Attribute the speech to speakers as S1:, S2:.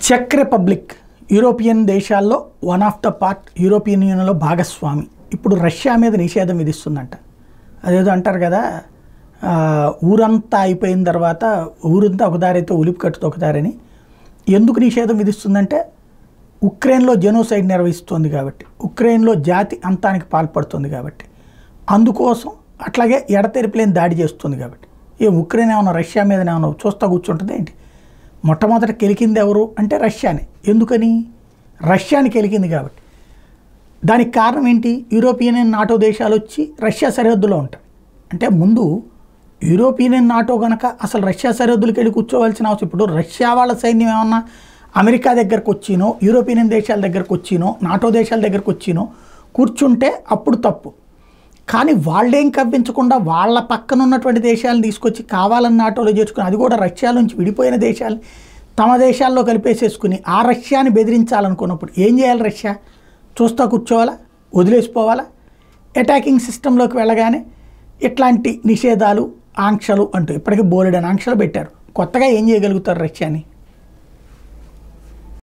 S1: Check republic European దేశాల్లో one of the part, European యూనియన్లో భాగస్వామి ఇప్పుడు రష్యా మీద నిషేధం విధిస్తుందంట. అదేదో అంటారు కదా, ఊరంతా అయిపోయిన తర్వాత ఊరంతా ఒకదారైతే ఉలిపి కట్టుతో ఒకదారని. ఎందుకు నిషేధం విధిస్తుందంటే ఉక్రెయిన్లో జెనోసైడ్ నిర్వహిస్తుంది కాబట్టి, ఉక్రెయిన్లో జాతి అంతానికి పాల్పడుతుంది కాబట్టి, అందుకోసం అట్లాగే ఎడతెరిపిలేని దాడి చేస్తుంది కాబట్టి. ఉక్రెయిన్ ఏమన్నా రష్యా మీద ఏమన్నా చూస్తా కూర్చుంటుంది ఏంటి? మొట్టమొదట కెలికింది ఎవరు అంటే రష్యానే. ఎందుకని? రష్యాని కెలికింది కాబట్టి. దానికి కారణం ఏంటి? యూరోపియన్ నాటో దేశాలు వచ్చి రష్యా సరిహద్దులో ఉంటాయి. అంటే ముందు యూరోపియన్ నాటో కనుక అసలు రష్యా సరిహద్దులకు వెళ్ళి కూర్చోవలసిన అవసరం. ఇప్పుడు రష్యా వాళ్ళ సైన్యం ఏమన్నా అమెరికా దగ్గరకు వచ్చినో, యూరోపియన్ దేశాల దగ్గరకు వచ్చినో, నాటో దేశాల దగ్గరకు వచ్చినో కూర్చుంటే అప్పుడు తప్పు. కానీ వాళ్ళేం కవ్వించకుండా వాళ్ళ పక్కన ఉన్నటువంటి దేశాలను తీసుకొచ్చి కావాలని నాటోలో చేర్చుకుని, అది కూడా రష్యా నుంచి విడిపోయిన దేశాలు తమ దేశాల్లో కలిపేసేసుకుని ఆ రష్యాని బెదిరించాలనుకున్నప్పుడు ఏం చేయాలి? రష్యా చూస్తా కూర్చోవాలా? వదిలేసిపోవాలా? అటాకింగ్ సిస్టంలోకి వెళ్ళగానే ఇట్లాంటి నిషేధాలు, ఆంక్షలు అంటూ ఇప్పటికీ బోలెడని ఆంక్షలు పెట్టారు. కొత్తగా ఏం చేయగలుగుతారు రష్యాని?